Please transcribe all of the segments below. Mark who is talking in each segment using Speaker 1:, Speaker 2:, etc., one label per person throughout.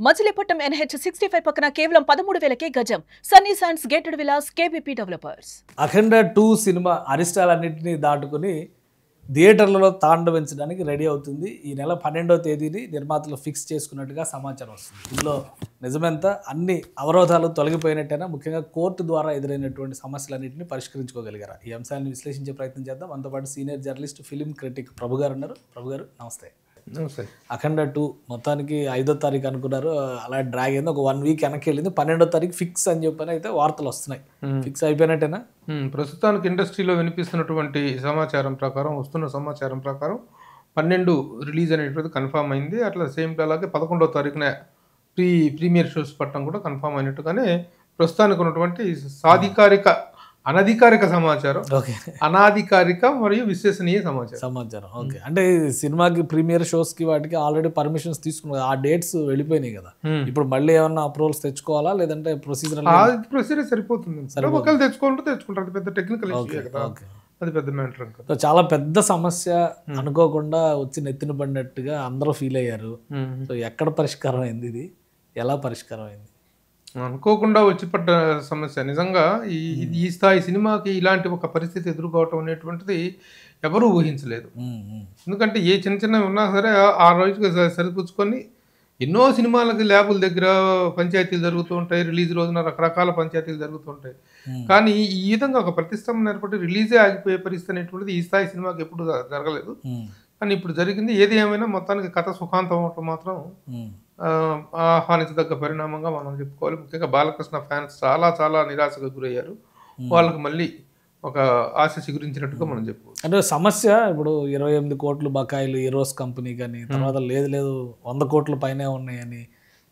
Speaker 1: Machilipatnam NH65 పక్కన కేవలం 13,000కే గజం. Sunny sands gated villas KBP developers.
Speaker 2: Akhanda 2 cinema అరిష్టాలన్నింటినీ దాటుకుని థియేటర్లలో తాండవించడానికి రెడీ అవుతుంది. ఈ నెల 12వ తేదీని నిర్మాతలు ఫిక్స్ చేసుకున్నట్టుగా సమాచారం వస్తుంది. ఇందులో నిజమెంత అన్ని అవరోధాలు తొలగిపోయినట్టేనా, ముఖ్యంగా కోర్టు ద్వారా ఎదురైనటువంటి సమస్యలన్నింటినీ పరిష్కరించుకోగలిగారా? ఈ అంశాన్ని విశ్లేషించే ప్రయత్నం చేద్దాం. మనతో పాటు సీనియర్ జర్నలిస్ట్, ఫిలిం క్రిటిక్ ప్రభు గారు ఉన్నారు. ప్రభు గారు నమస్తే. అఖండ 2 మొత్తానికి 5వ తారీఖు అనుకున్నారు, అలా డ్రాగ్ అయింది. ఒక 1 వీక్ వెనక్కి వెళ్ళింది. 12వ తారీఖు ఫిక్స్ అని చెప్పని అయితే వార్తలు వస్తున్నాయి. ఫిక్స్ అయిపోయినట్టేనా?
Speaker 3: ప్రస్తుతానికి ఇండస్ట్రీలో వినిపిస్తున్నటువంటి సమాచారం ప్రకారం, వస్తున్న సమాచారం ప్రకారం 12 రిలీజ్ అనేటువంటిది కన్ఫామ్ అయింది. అట్లా సేమ్ అలాగే 11వ తారీఖున ప్రీమియర్ షోస్ పట్టడం కూడా కన్ఫామ్ అయినట్టుగానే ప్రస్తుతానికి ఉన్నటువంటి సాధికారిక అనధికారిక సమాచారం, అనాధికారిక మరియు విశ్వసనీయ సమాచారం.
Speaker 2: ఓకే, అంటే సినిమాకి ప్రీమియర్ షోస్ కి వాటికి ఆల్రెడీ పర్మిషన్స్ తీసుకున్నారు. ఆ డేట్స్ వెళ్ళిపోయినాయి కదా, ఇప్పుడు మళ్ళీ ఏమన్నా అప్రూవల్స్ తెచ్చుకోవాలా లేదంటే
Speaker 3: ప్రొసీజర్ సరిపోతుంది? ఒకళ్ళు తెచ్చుకుంటారు. అది పెద్ద టెక్నికల్ ఇష్యూ కదా, అది పెద్ద మ్యాటర్ కదా.
Speaker 2: చాలా పెద్ద సమస్య అనుకోకుండా వచ్చి నెత్తిన పడినట్టుగా అందరూ ఫీల్ అయ్యారు. సో ఎక్కడ పరిష్కారం అయింది ఇది? ఎలా పరిష్కారం అయింది?
Speaker 3: అనుకోకుండా వచ్చి పడ్డ సమస్య. నిజంగా ఈ స్థాయి సినిమాకి ఇలాంటి ఒక పరిస్థితి ఎదుర్కోవటం అనేటువంటిది ఎవరూ ఊహించలేదు. ఎందుకంటే ఏ చిన్న చిన్నవి ఉన్నా సరే ఆ రోజుకి సరిపుచ్చుకొని ఎన్నో సినిమాలకి ల్యాబుల దగ్గర పంచాయతీలు జరుగుతూ ఉంటాయి, రిలీజ్ రోజున రకరకాల పంచాయతీలు జరుగుతూ ఉంటాయి. కానీ ఈ విధంగా ఒక ప్రతిష్టంభన ఏర్పడి రిలీజే ఆగిపోయే పరిస్థితి అనేటువంటిది ఈ స్థాయి సినిమాకి ఎప్పుడు జరగలేదు. కానీ ఇప్పుడు జరిగింది. ఏది ఏమైనా మొత్తానికి కథ సుఖాంతం అవటం మాత్రం ఆహ్వానించదగ్గ పరిణామంగా మనం చెప్పుకోవాలి. ముఖ్యంగా బాలకృష్ణ ఫ్యాన్స్ చాలా చాలా నిరాశగా గురయ్యారు. వాళ్ళకి మళ్ళీ ఒక ఆశ చిగురించినట్టుగా మనం చెప్పుకోవచ్చు.
Speaker 2: అంటే సమస్య ఇప్పుడు 28 కోట్లు బకాయిలు ఈరోస్ కంపెనీ కానీ, తర్వాత లేదు 100 కోట్ల పైనే ఉన్నాయని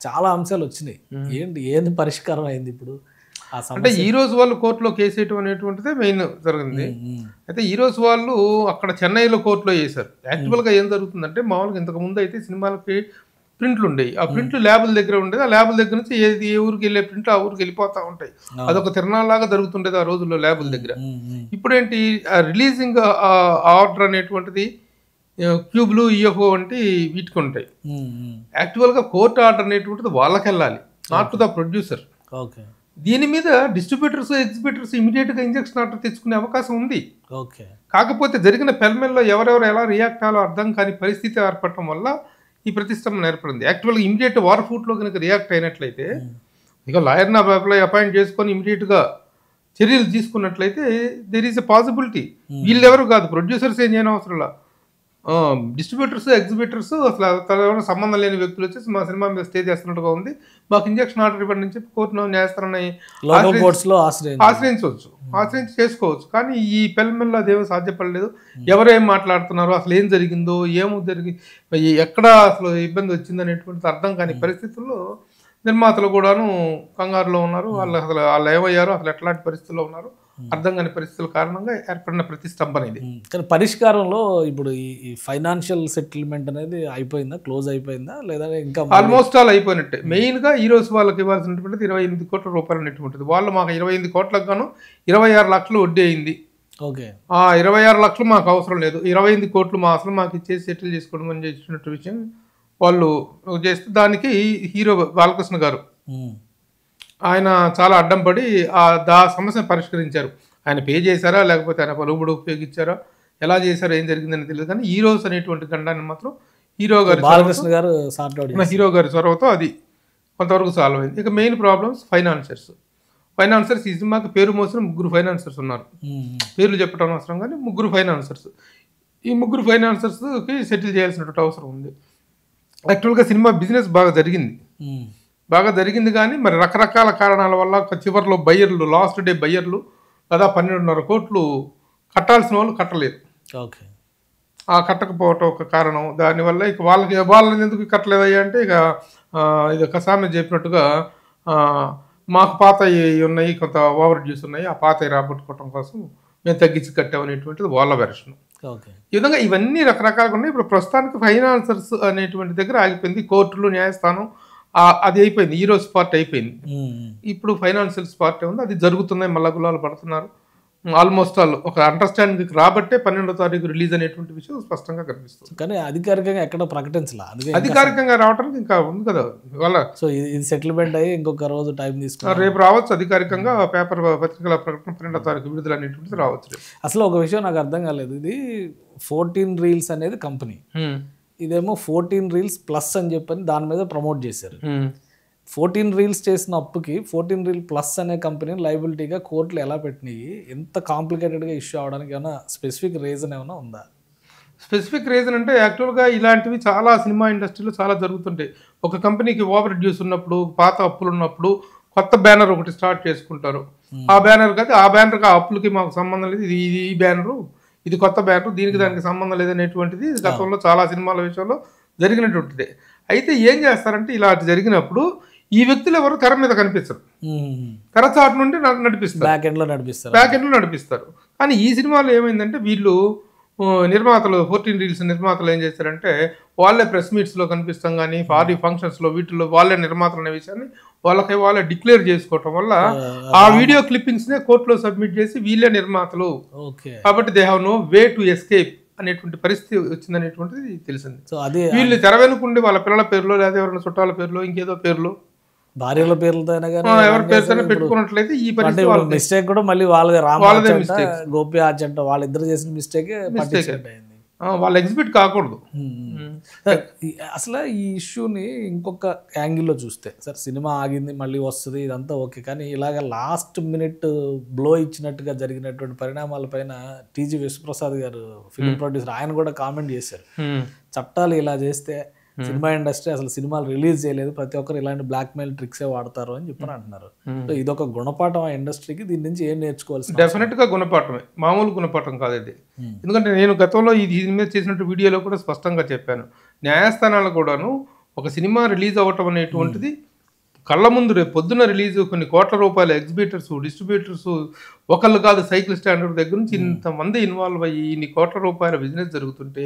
Speaker 2: చాలా అంశాలు వచ్చినాయి. ఏంది పరిష్కారం అయింది ఇప్పుడు?
Speaker 3: అంటే ఈ రోజు వాళ్ళు కోర్టులో కేసు వేయటం అనేటువంటిదే మెయిన్ జరిగింది. అయితే ఈ రోజు వాళ్ళు అక్కడ చెన్నైలో కోర్టులో వేశారు. యాక్చువల్గా ఏం జరుగుతుందంటే, మామూలుగా ఇంతకు ముందు అయితే సినిమాలకి ప్రింట్లు ఉండేవి. ఆ ప్రింట్లు ల్యాబుల దగ్గర ఉండేది. ఆ ల్యాబుల దగ్గర నుంచి ఏ ఊరికి వెళ్ళే ప్రింట్లు ఆ ఊరికి వెళ్ళిపోతూ ఉంటాయి. అదొక తిరణాలాగా జరుగుతుండేది ఆ రోజుల్లో ల్యాబుల దగ్గర. ఇప్పుడేంటి, రిలీజింగ్ ఆర్డర్ అనేటువంటిది క్యూబ్లు, ఈఎఫ్ఓ వంటి వీటికి ఉంటాయి. యాక్చువల్గా కోర్టు ఆర్డర్ అనేటువంటిది వాళ్ళకి వెళ్ళాలి, నాట్ టు ద ప్రొడ్యూసర్. దీని మీద డిస్ట్రిబ్యూటర్స్, ఎగ్జిబ్యూటర్స్ ఇమీడియట్గా ఇంజక్షన్ ఆర్డర్ తెచ్చుకునే అవకాశం ఉంది. కాకపోతే జరిగిన పెల్మెల్లో ఎవరెవరు ఎలా రియాక్ట్ అవ్వాలో అర్థం కాని పరిస్థితి ఏర్పడటం వల్ల ఈ ప్రతిష్టంభన ఏర్పడింది. యాక్చువల్గా ఇమీడియట్ వార్ ఫూట్లో కనుక రియాక్ట్ అయినట్లయితే, ఇక లాయర్ని అపాయింట్ చేసుకొని ఇమీడియట్గా చర్యలు తీసుకున్నట్లయితే దెర్ ఈస్ ఎ పాసిబిలిటీ. వీళ్ళెవరు కాదు, ప్రొడ్యూసర్స్ ఏం చేయని అవసరంలా, డిస్ట్రిబ్యూటర్స్, ఎగ్జిబ్యూటర్స్, అసలు సంబంధం లేని వ్యక్తులు వచ్చేసి మా సినిమా మీద స్టే చేస్తున్నట్టుగా ఉంది, మాకు ఇంజక్షన్ ఆర్డర్ ఇవ్వండి నుంచి కోర్టులో న్యాయస్థానాన్ని ఆశ్రయించి చేసుకోవచ్చు. కానీ ఈ పెల్మెల్లో అదేమో సాధ్యపడలేదు. ఎవరేం మాట్లాడుతున్నారో, అసలు ఏం జరిగిందో, ఎక్కడ అసలు ఇబ్బంది వచ్చింది అనేటువంటిది అర్థం కాని పరిస్థితుల్లో నిర్మాతలు కూడాను కంగారులో ఉన్నారు. వాళ్ళు ఏమయ్యారో, అసలు ఎట్లాంటి పరిస్థితుల్లో ఉన్నారు అర్థం కాని పరిస్థితుల కారణంగా ఏర్పడిన ప్రతిష్టంభన ఇది.
Speaker 2: కానీ పరిష్కారంలో ఇప్పుడు ఈ ఫైనాన్షియల్ సెటిల్మెంట్ అనేది అయిపోయిందా, క్లోజ్ అయిపోయిందా లేదా ఇంకా?
Speaker 3: ఆల్మోస్ట్ ఆల్ అయిపోయినట్టే. మెయిన్గా ఈ రోజు వాళ్ళకి ఇవ్వాల్సినటువంటిది 28 కోట్ల రూపాయలు అనేటువంటిది. వాళ్ళు మాకు 28 కోట్లకు గాను 26 లక్షలు వడ్డీ అయింది.
Speaker 2: ఓకే,
Speaker 3: ఆ 26 లక్షలు మాకు అవసరం లేదు, 28 కోట్లు మా అసలు మాకు ఇచ్చేసి సెటిల్ చేసుకోవడం అని చేసినట్టు విషయం వాళ్ళు చేస్తే, దానికి హీరో బాలకృష్ణ గారు ఆయన చాలా అడ్డం పడి ఆ సమస్యను పరిష్కరించారు. ఆయన పే చేశారా లేకపోతే ఆయన పలుకుబడి ఉపయోగించారా, ఎలా చేశారో ఏం జరిగిందని తెలియదు. కానీ ఈ రోజు అనేటువంటి గండాన్ని మాత్రం హీరో గారు చొరవతో అది కొంతవరకు సాల్వ్ అయింది. ఇక మెయిన్ ప్రాబ్లమ్స్ ఫైనాన్సర్స్. ఈ సినిమాకి పేరు మోసిన 3 ఫైనాన్సర్స్ ఉన్నారు. పేర్లు చెప్పడం అవసరం కానీ 3 ఫైనాన్సర్స్. ఈ 3 ఫైనాన్సర్స్కి సెటిల్ చేయాల్సినటువంటి అవసరం ఉంది. యాక్చువల్గా సినిమా బిజినెస్ బాగా జరిగింది కానీ మరి రకరకాల కారణాల వల్ల చివరిలో లాస్ట్ డే బయ్యర్లు దాదాపు 12.5 కోట్లు కట్టాల్సిన వాళ్ళు కట్టలేదు. ఆ కట్టకపోవటం ఒక కారణం. దానివల్ల ఇక వాళ్ళని ఎందుకు కట్టలేదయ్యా అంటే, ఇది ఒక సామెత చెప్పినట్టుగా మాకు పాత ఉన్నాయి, కొంత ఓవర్ డ్యూస్ ఉన్నాయి, ఆ పాత రాబట్టుకోవటం కోసం మేము తగ్గించి కట్టామనేటువంటిది వాళ్ళ వెర్షన్. ఈ విధంగా ఇవన్నీ రకరకాలుగా ఉన్నాయి. ఇప్పుడు ప్రస్తుతానికి ఫైనాన్సర్స్ అనేటువంటి దగ్గర ఆగిపోయింది. కోర్టులు, న్యాయస్థానం అది అయిపోయింది. ఈరోజు పార్ట్ అయిపోయింది. ఇప్పుడు ఫైనాన్షియల్స్ పార్ట్ ఉంది, అది జరుగుతున్నాయి. మళ్ళా గులాలు పడుతున్నారు. ఆల్మోస్ట్ ఆల్ ఒక అండర్స్టాండింగ్ రాబట్టే 12వ తారీఖు రిలీజ్ అనేటువంటి విషయం స్పష్టంగా కనిపిస్తుంది.
Speaker 2: కానీ అధికారికంగా ఎక్కడ ప్రకటించలా, అందుకే
Speaker 3: అధికారికంగా రావడానికి ఇంకా ఉంది కదా ఇవాళ.
Speaker 2: సో ఇది సెటిల్మెంట్ అయ్యి ఇంకొక రోజు టైం తీసుకున్నారు.
Speaker 3: రేపు రావచ్చు అధికారికంగా పేపర్ పత్రికల ప్రకటన 12వ తారీఖు విడుదల అనేటువంటిది రావచ్చు.
Speaker 2: అసలు ఒక విషయం నాకు అర్థం కాలేదు, ఇది 14 రీల్స్ అనేది కంపెనీ, ఇదేమో 14 రీల్స్ ప్లస్ అని చెప్పని దాని మీద ప్రమోట్ చేశారు. 14 రీల్స్ చేసిన అప్పుకి 14 రీల్ ప్లస్ అనే కంపెనీ లైబిలిటీగా కోర్టులు ఎలా పెట్టినాయి? ఎంత కాంప్లికేటెడ్గా ఇష్యూ అవడానికి ఏమైనా స్పెసిఫిక్ రీజన్ ఏమైనా ఉందా?
Speaker 3: స్పెసిఫిక్ రీజన్ అంటే యాక్చువల్గా ఇలాంటివి చాలా సినిమా ఇండస్ట్రీలో చాలా జరుగుతుంటాయి. ఒక కంపెనీకి ఓవర్ డ్యూస్ ఉన్నప్పుడు, పాత అప్పులు ఉన్నప్పుడు కొత్త బ్యానర్ ఒకటి స్టార్ట్ చేసుకుంటారు. ఆ బ్యానర్ కాదు, ఆ బ్యానర్కి ఆ అప్పులకి మాకు సంబంధం లేదు, ఇది ఈ బ్యానరు, ఇది కొత్త బ్యానరు, దీనికి దానికి సంబంధం లేదనేటువంటిది గతంలో చాలా సినిమాల విషయంలో జరిగినటువంటిదే. అయితే ఏం చేస్తారంటే ఇలా జరిగినప్పుడు ఈ వ్యక్తులు ఎవరు తెర మీద కనిపిస్తారు, తెరచాటు నుండి నడిపిస్తారు,
Speaker 2: బ్యాక్ ఎండ్లో
Speaker 3: నడిపిస్తారు. కానీ ఈ సినిమాలో ఏమైందంటే వీళ్ళు నిర్మాతలు 14 రీల్స్ నిర్మాతలు ఏం చేశారంటే వాళ్ళే ప్రెస్ మీట్స్లో కనిపిస్తాం కానీ పార్టీ ఫంక్షన్స్లో వీటిల్లో వాళ్ళే నిర్మాతలు అనే విషయాన్ని వాళ్ళే డిక్లేర్ చేసుకోవటం వల్ల ఆ వీడియో క్లిప్పింగ్స్నే కోర్టులో సబ్మిట్ చేసి వీళ్ళే నిర్మాతలు కాబట్టి they have no way to escape అనేటువంటి పరిస్థితి వచ్చిందనేటువంటిది తెలిసింది.
Speaker 2: సో అది
Speaker 3: వీళ్ళు తెర వెనుకుండి వాళ్ళ పిల్లల పేర్లో లేదా ఎవరైనా చుట్టాల పేర్లో ఇంకేదో పేర్లో
Speaker 2: భార్యల పేర్లతో
Speaker 3: ఎవరి పేరుతోనే పెట్టుకున్నట్లయితే ఈ పరిస్థితి
Speaker 2: మిస్టేక్ కూడా మళ్ళీ వాళ్ళదే మిస్టేక్, గోపి ఆచంట వాళ్ళిద్దరు చేసిన మిస్టేక్
Speaker 3: వాళ్ళ ఎగ్జిబిట్ కాకూడదు.
Speaker 2: అసలు ఈ ఇష్యూని ఇంకొక యాంగిల్లో చూస్తే సార్, సినిమా ఆగింది మళ్ళీ వస్తుంది ఇదంతా ఓకే, కానీ ఇలాగ లాస్ట్ మినిట్ బ్లో ఇచ్చినట్టుగా జరిగినటువంటి పరిణామాలపైన టీజీ విశ్వప్రసాద్ గారు ఫిల్మ్ ప్రొడ్యూసర్ ఆయన కూడా కామెంట్ చేశారు. చట్టాలు ఇలా చేస్తే సినిమా ఇండస్ట్రీ అసలు సినిమాలు రిలీజ్ చేయలేదు, ప్రతి ఒక్కరు ఇలాంటి బ్లాక్ మెయిల్ ట్రిక్సే వాడతారు అని చెప్పని అంటున్నారు. సో ఇదొక గుణపాఠం ఆ ఇండస్ట్రీకి, దీని నుంచి ఏం నేర్చుకోవాల్సి?
Speaker 3: డెఫినెట్గా గుణపాఠమే, మామూలు గుణపాఠం కాదు ఇది. ఎందుకంటే నేను గతంలో దీని మీద చేసినట్టు వీడియోలో కూడా స్పష్టంగా చెప్పాను, న్యాయస్థానాలు కూడాను ఒక సినిమా రిలీజ్ అవ్వటం అనేటువంటిది కళ్ళ ముందు రేపు పొద్దున్న రిలీజ్ కొన్ని కోట్ల రూపాయల ఎగ్జిబిటర్స్, డిస్ట్రిబ్యూటర్స్, ఒకళ్ళు కాదు సైకిల్ స్టాండర్డ్ దగ్గర నుంచి ఇంతమంది ఇన్వాల్వ్ అయ్యి ఇన్ని కోట్ల రూపాయల బిజినెస్ జరుగుతుంటే,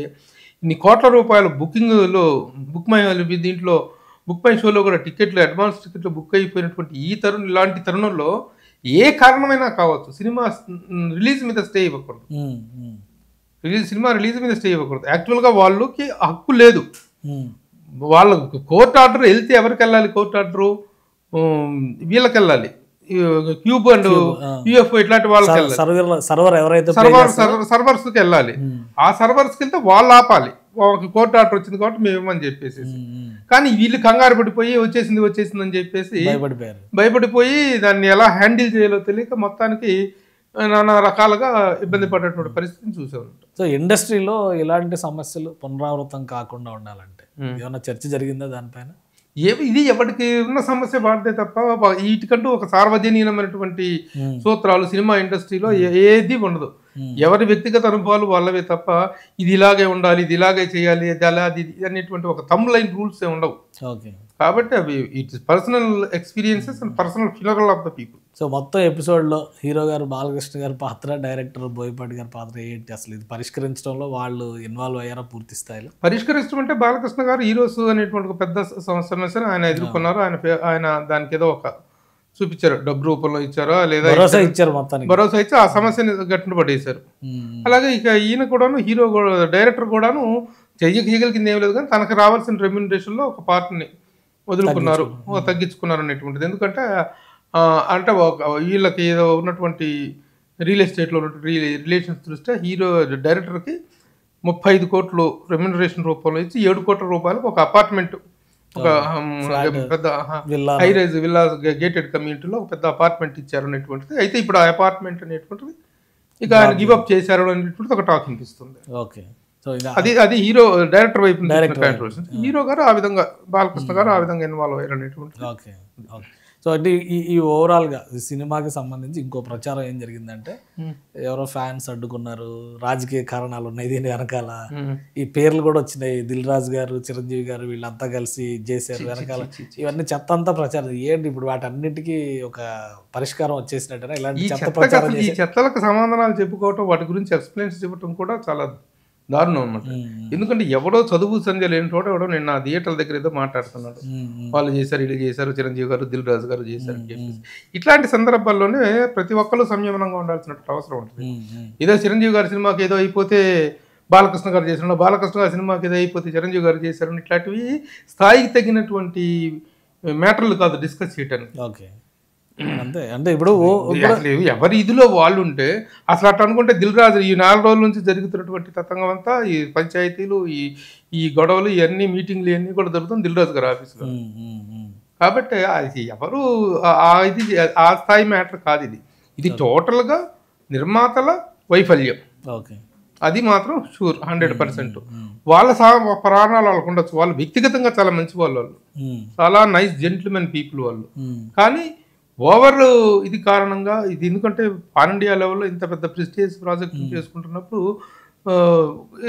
Speaker 3: ఇన్ని కోట్ల రూపాయల బుకింగ్లో దీంట్లో బుక్ మై షోలో కూడా టికెట్లు అడ్వాన్స్ టికెట్లు బుక్ అయిపోయినటువంటి ఇలాంటి తరుణంలో ఏ కారణమైనా కావచ్చు సినిమా రిలీజ్ మీద స్టే ఇవ్వకూడదు. సినిమా రిలీజ్ మీద స్టే ఇవ్వకూడదు. యాక్చువల్గా వాళ్ళకి హక్కు లేదు. వాళ్ళ కోర్టు ఆర్డర్ వెళ్తే ఎవరికి వెళ్ళాలి? కోర్టు ఆర్డరు వీళ్ళకి వెళ్ళాలి, క్యూబ్ అండ్ యూఎఫ్ఓ ఇట్లాంటి వాళ్ళకి వెళ్ళాలి, సర్వర్స్కి వెళ్ళాలి. ఆ సర్వర్స్కి వెళ్తే వాళ్ళు ఆపాలి, వాళ్ళకి కోర్టు ఆర్డర్ వచ్చింది కాబట్టి మేము ఇవ్వమని చెప్పేసి. కానీ వీళ్ళు కంగారు పడిపోయి వచ్చేసింది అని చెప్పేసి భయపడిపోయి దాన్ని ఎలా హ్యాండిల్ చేయాలో తెలియక మొత్తానికి నానా రకాలుగా ఇబ్బంది పడేటువంటి పరిస్థితిని చూసాం.
Speaker 2: సో ఇండస్ట్రీలో ఇలాంటి సమస్యలు పునరావృతం కాకుండా ఉండాలంటే ఏమైనా చర్చ జరిగిందా దానిపైన?
Speaker 3: ఇది ఎవరికి ఉన్న సమస్య వాడితే తప్ప వీటికంటూ ఒక సార్వజనీయమైనటువంటి సూత్రాలు సినిమా ఇండస్ట్రీలో ఏది ఉండదు. ఎవరి వ్యక్తిగత అనుభవాలు వాళ్ళవే తప్ప ఇది ఇలాగే ఉండాలి, ఇది ఇలాగే చేయాలి, ఇది అలా అది అనేటువంటి ఒక థంబ్ లైన్ రూల్స్ ఉండవు. కాబట్టి అవి it is personal experiences and personal ఫిలరల్ ఆఫ్ ద పీపుల్.
Speaker 2: సో మొత్తం ఎపిసోడ్లో హీరో గారు బాలకృష్ణ గారి పాత్ర, డైరెక్టర్ బోయపాటి గారి పాత్ర ఏంటి, అసలు ఇది పరిష్కరించడంలో వాళ్ళు ఇన్వాల్వ్ అయ్యారా పూర్తి స్థాయిలో?
Speaker 3: పరిష్కరించడం అంటే బాలకృష్ణ గారు హీరోస్ అనేటువంటి ఒక పెద్ద సమస్యను ఆయన ఎదుర్కొన్నారు. ఆయన దానికి ఏదో ఒక చూపించారు, డబ్బు రూపంలో ఇచ్చారో లేదా భరోసా ఇచ్చి ఆ సమస్యని గట్టిన పడేశారు. అలాగే ఇక ఈయన కూడాను హీరో డైరెక్టర్ కూడాను చేయగలిగింది ఏం లేదు, కానీ తనకు రావాల్సిన రెమ్యూనరేషన్లో ఒక పార్ట్ని వదులుకున్నారు, తగ్గించుకున్నారు అనేటువంటిది. ఎందుకంటే అంటే వీళ్ళకి ఏదో ఉన్నటువంటి రియల్ ఎస్టేట్లో ఉన్నటువంటి రిలేషన్స్ దృష్ట్యా హీరో డైరెక్టర్కి 35 కోట్లు రెమ్యూనరేషన్ రూపంలో ఇచ్చి 7 కోట్ల రూపాయలకు ఒక అపార్ట్మెంట్, ఒక పెద్ద హై రైజ్ విల్లా గేటెడ్ కమ్యూనిటీలో ఒక పెద్ద అపార్ట్మెంట్ ఇచ్చారు అనేటువంటిది. అయితే ఇప్పుడు ఆ అపార్ట్మెంట్ అనేటువంటిది ఇక ఆయన గివ్ అప్ చేశారు అనేటువంటిది ఒక టాక్ అనిపిస్తుంది. అది హీరో డైరెక్టర్ వైపు హీరో గారు ఆ విధంగా, బాలకృష్ణ గారు ఆ విధంగా ఇన్వాల్వ్ అయ్యారు అనేటువంటి.
Speaker 2: సో అంటే ఈ ఓవరాల్గా సినిమాకి సంబంధించి ఇంకో ప్రచారం ఏం జరిగిందంటే ఎవరో ఫ్యాన్స్ అడ్డుకున్నారు, రాజకీయ కారణాలు ఉన్నాయి దీని వెనకాల, ఈ పేర్లు కూడా వచ్చినాయి, దిల్ రాజు గారు, చిరంజీవి గారు వీళ్ళంతా కలిసి చేశారు వెనకాల, ఇవన్నీ చెత్త అంతా ప్రచారం. ఏంటి ఇప్పుడు వాటన్నిటికీ ఒక పరిష్కారం వచ్చేసినట్టు ఇలాంటి చెత్త ప్రచారం?
Speaker 3: ఈ చెత్తలకు సమాధానాలు చెప్పుకోవటం, వాటి గురించి ఎక్స్ప్లెయిన్స్ చెప్పడం కూడా చాలా దారుణం అనమాట. ఎందుకంటే ఎవడో చదువు సంధ్య లేని చోట ఎవడో నేను నా థియేటర్ల దగ్గర ఏదో మాట్లాడుతున్నాడు, వాళ్ళు చేశారు, వీళ్ళు చేశారు, చిరంజీవి గారు, దిల్ రాజు గారు చేశారు అని చెప్పేసి. ఇట్లాంటి సందర్భాల్లోనే ప్రతి ఒక్కరు సంయమనంగా ఉండాల్సిన అవసరం ఉంటుంది. ఏదో చిరంజీవి గారి సినిమాకి ఏదో అయిపోతే బాలకృష్ణ గారు చేసిన, బాలకృష్ణ గారి సినిమాకి ఏదో అయిపోతే చిరంజీవి గారు చేశారని ఇట్లాంటివి స్థాయికి తగినటువంటి మ్యాటర్లు కాదు డిస్కస్ చేయడానికి.
Speaker 2: ఓకే, అంతే. అంటే ఇప్పుడు
Speaker 3: ఎవరి ఇదిలో వాళ్ళు ఉంటే అసలు అట్లా అనుకుంటే దిల్ రాజు ఈ 4 రోజుల నుంచి జరుగుతున్నటువంటి తతంగం అంతా, ఈ పంచాయతీలు, ఈ గొడవలు, ఇవన్నీ మీటింగ్లు ఇవన్నీ కూడా జరుగుతుంది దిల్ రాజు గారి ఆఫీస్లో. కాబట్టి అది ఎవరు ఇది ఆ స్థాయి మ్యాటర్ కాదు. ఇది టోటల్గా నిర్మాతల వైఫల్యం.
Speaker 2: ఓకే,
Speaker 3: అది మాత్రం షూర్ 100%. వాళ్ళ ప్రాణాలు వాళ్ళకు ఉండొచ్చు, వాళ్ళు వ్యక్తిగతంగా చాలా మంచి వాళ్ళు, చాలా నైస్ జెంటిల్మెన్ పీపుల్ వాళ్ళు. కానీ ఓవర్ ఇది కారణంగా ఇది, ఎందుకంటే పాన్ ఇండియా లెవెల్లో ఇంత పెద్ద ప్రెస్టీజియస్ ప్రాజెక్ట్ చేసుకుంటున్నప్పుడు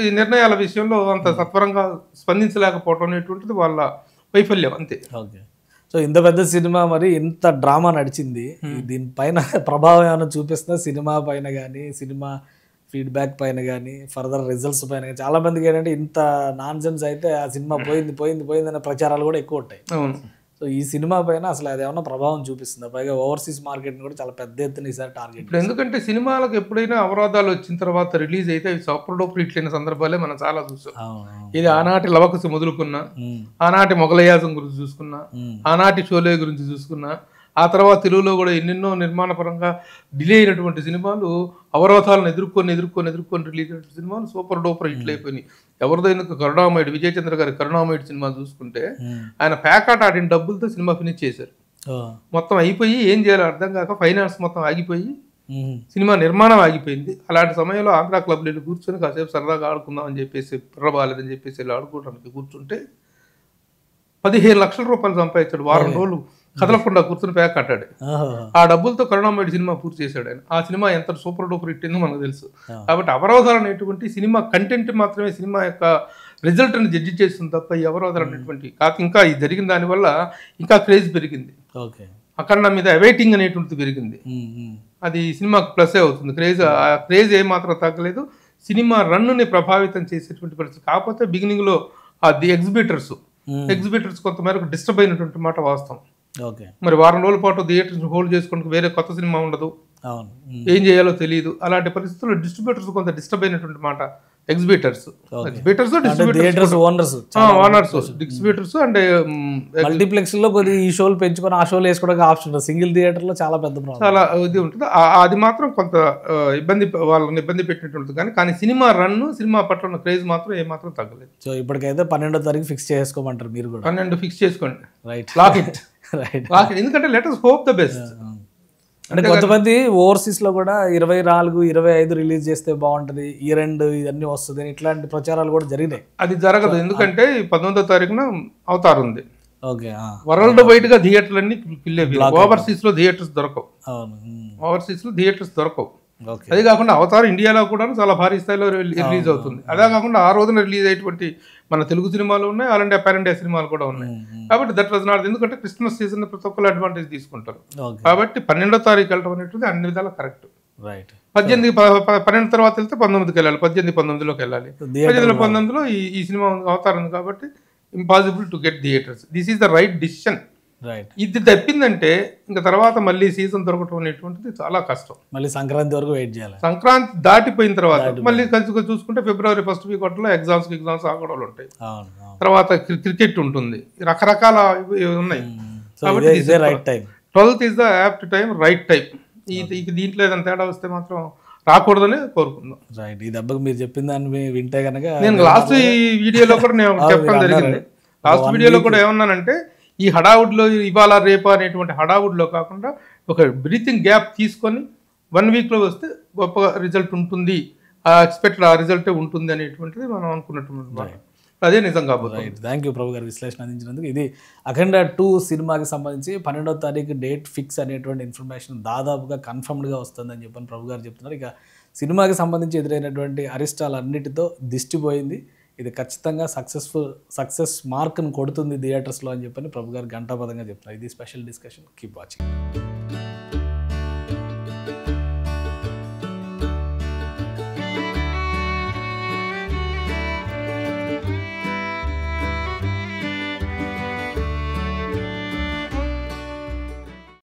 Speaker 3: ఈ నిర్ణయాల విషయంలో అంత సత్వరంగా స్పందించలేకపోవడం అనేటువంటిది వాళ్ళ వైఫల్యం అంతే.
Speaker 2: ఓకే, సో ఇంత పెద్ద సినిమా, మరి ఇంత డ్రామా నడిచింది, దీనిపైన ప్రభావం ఏమైనా చూపిస్తుందా సినిమా పైన కానీ, సినిమా ఫీడ్బ్యాక్ పైన కానీ, ఫర్దర్ రిజల్ట్స్ పైన కానీ? చాలా మందికి ఏంటంటే ఇంత నాన్సెన్స్ అయితే ఆ సినిమా పోయింది అనే ప్రచారాలు కూడా ఎక్కువ ఉంటాయి.
Speaker 3: అవును.
Speaker 2: సో ఈ సినిమా పైన అసలు అది ఏమన్నా ప్రభావం చూపిస్తుందా? పైగా ఓవర్సీస్ మార్కెట్ని కూడా చాలా పెద్ద ఎత్తున ఈసారి టార్గెట్.
Speaker 3: ఇప్పుడు ఎందుకంటే సినిమాలకు ఎప్పుడైనా అవరోధాలు వచ్చిన తర్వాత రిలీజ్ అయితే అవి సూపర్ డూపర్ హిట్ అయిన సందర్భాలే మనం చాలా చూసాం. ఇది ఆనాటి లవకుశ మొదలుకున్నా, ఆనాటి మొగలయాజం గురించి చూసుకున్నా, ఆనాటి షోలే గురించి చూసుకున్నా, ఆ తర్వాత తెలుగులో కూడా ఎన్నెన్నో నిర్మాణపరంగా డిలే అయినటువంటి సినిమాలు, అవరోధాలను ఎదుర్కొని రిలీజ్ అయిన సినిమాలు సూపర్ డూపర్ హిట్లు అయిపోయినాయి. ఎవరిదో ఎందుకు కరుణామయుడు, విజయ్ చంద్ర గారి కరుణామయుడు సినిమా చూసుకుంటే ఆయన ప్యాకాట ఆడిన డబ్బులతో సినిమా ఫినిష్ చేశారు. మొత్తం అయిపోయి ఏం చేయాలో అర్థం కాక ఫైనాన్స్ మొత్తం ఆగిపోయి సినిమా నిర్మాణం ఆగిపోయింది. అలాంటి సమయంలో ఆంధ్రా క్లబ్లో వెళ్ళి కూర్చొని కాసేపు సరదాగా ఆడుకుందాం అని చెప్పేసి, పిర్రబాలేదని చెప్పేసి వెళ్ళి ఆడుకోవడానికి కూర్చుంటే 15 లక్షల రూపాయలు సంపాదించాడు. వారం రోజులు కదలకుండా కూర్చొని ప్యాక్ కట్టాడు. ఆ డబ్బులతో కరుణామయుడు సినిమా పూర్తి చేశాడు ఆయన. ఆ సినిమా ఎంత సూపర్ డూపర్ హిట్ అయిందో మనకు తెలుసు. కాబట్టి అవరోధాలు అనేటువంటి సినిమా కంటెంట్ మాత్రమే సినిమా యొక్క రిజల్ట్ అని జడ్జి చేస్తుంది తప్ప ఈ అవరోధాలు అనేటువంటి కాక, ఇంకా ఇది జరిగిన దానివల్ల ఇంకా క్రేజ్ పెరిగింది. అఖండ మీద అవైటింగ్ అనేటువంటిది పెరిగింది. అది సినిమాకు ప్లస్ అవుతుంది. ఆ క్రేజ్ ఏమాత్రం తగ్గలేదు. సినిమా రన్నుని ప్రభావితం చేసేటువంటి పరిస్థితి. కాకపోతే బిగినింగ్లో ది ఎగ్జిబిటర్స్ కొంతమేరకు డిస్టర్బ్ అయినటువంటి మాట వాస్తవం. మరి వారం రోజుల పాటు థియేటర్స్ హోల్డ్ చేసుకుంటూ వేరే కొత్త సినిమా ఉండదు, ఏం చేయాలో తెలియదు. అలాంటి పరిస్థితుల్లో డిస్ట్రిబ్యూటర్స్ కొంత డిస్టర్బ్ అయినటువంటి మాట. ఎగ్జిబిటర్స్ ఓనర్స్ డిస్ట్రిబ్యూటర్స్ అంటే
Speaker 2: మల్టీప్లెక్స్ లో కొద్దిగా ఈ షోలు పెంచుకొని ఆ షోలు వేసుకోవడానికి ఆప్షన్, సింగిల్ థియేటర్ లో చాలా పెద్ద
Speaker 3: చాలా ఇది ఉంటుంది. అది మాత్రం కొంత వాళ్ళని ఇబ్బంది పెట్టినట్టు. కానీ సినిమా సినిమా పట్ల ఉన్న క్రేజ్ మాత్రం ఏమాత్రం తగ్గలేదు.
Speaker 2: సో ఇప్పటికైతే 12వ తారీఖు ఫిక్స్ చేసుకోమంటారు మీరు కూడా?
Speaker 3: 12 ఫిక్స్ చేసుకోండి.
Speaker 2: Right,
Speaker 3: lock it. ఎందుకంటే let us hope the best.
Speaker 2: అంటే కొంతమంది ఓవర్సీస్ లో కూడా 24, 25 రిలీజ్ చేస్తే బాగుంటది, ఈ రెండు ఇవన్నీ వస్తుంది, ఇట్లాంటి ప్రచారాలు కూడా జరిగినాయి.
Speaker 3: అది జరగదు. ఎందుకంటే 19వ తారీఖున అవతార్ ఉంది.
Speaker 2: ఓకే,
Speaker 3: వరల్డ్ వైడ్ గా థియేటర్లన్నీ ఓవర్సీస్ లో థియేటర్స్ దొరకవు. అది కాకుండా అవతార్ ఇండియాలో కూడా చాలా భారీ స్థాయిలో రిలీజ్ అవుతుంది. అదే కాకుండా ఆ రోజున రిలీజ్ అయ్యేటువంటి మన తెలుగు సినిమాలు ఉన్నాయి, ఆల్ ఇండియా పాన్ ఇండియా సినిమాలు కూడా ఉన్నాయి. కాబట్టి దట్ వాజ్ నాట్, ఎందుకంటే క్రిస్మస్ సీజన్ ప్రతి ఒక్కరు అడ్వాంటేజ్ తీసుకుంటారు. కాబట్టి 12వ తారీఖు వెళ్ళడం అనేటువంటి అన్ని విధాలా కరెక్ట్. 12 తర్వాత వెళ్తే 19కి వెళ్ళాలి, 19లోకి వెళ్ళాలి. 19లో ఈ సినిమా అవతార్ ఉంది. కాబట్టి impossible to get theatres. This is the right decision. ఇది తప్పిందంటే ఇంకా తర్వాత మళ్ళీ సీజన్ దొరకటం అనేటువంటిది చాలా కష్టం.
Speaker 2: మళ్ళీ సంక్రాంతి వరకు వెయిట్ చేయాలి.
Speaker 3: సంక్రాంతి దాటిపోయిన తర్వాత మళ్ళీ కలిసి చూసుకుంటే ఫిబ్రవరి ఫస్ట్ వీక్ లో ఎగ్జామ్స్ ఆగడాలు ఉంటాయి. తర్వాత క్రికెట్ ఉంటుంది, రకరకాల ఉన్నాయి. కాబట్టి 12th is the apt time, right time. దీంట్లో ఏదైనా తేడా వస్తే మాత్రం రాకూడదని కోరుకుందాం.
Speaker 2: రైట్, ఈ దెబ్బకి మీరు చెప్పిన దాన్ని వింటే కనుక
Speaker 3: నేను లాస్ట్ వీడియోలో కూడా నేను చెప్పడం జరిగింది. లాస్ట్ వీడియోలో కూడా ఏమన్నానంటే, ఈ హడావుడ్లో ఇవాళ రేపా అనేటువంటి హడావుడ్లో కాకుండా ఒక బ్రీతింగ్ గ్యాప్ తీసుకొని 1 వీక్లో వస్తే గొప్ప రిజల్ట్ ఉంటుంది, ఎక్స్పెక్టెడ్ ఆ రిజల్టే ఉంటుంది అనేటువంటిది మనం అనుకున్నటువంటి అదే నిజం కాబోతుంది.
Speaker 2: థ్యాంక్ యూ ప్రభు గారు విశ్లేషణ అందించినందుకు. ఇది అఖండ 2 సినిమాకి సంబంధించి 12వ తారీఖు డేట్ ఫిక్స్ అనేటువంటి ఇన్ఫర్మేషన్ దాదాపుగా కన్ఫర్మ్డ్గా వస్తుందని చెప్పని ప్రభు గారు చెప్తున్నారు. ఇక సినిమాకి సంబంధించి ఎదురైనటువంటి అరిష్టాలు అన్నిటితో దిష్టిపోయింది. ఇది ఖచ్చితంగా సక్సెస్ మార్క్ను కొడుతుంది థియేటర్స్లో అని చెప్పని ప్రభు గారు ఘంటాపదంగా చెప్తున్నారు. ఇది స్పెషల్ డిస్కషన్. Keep watching.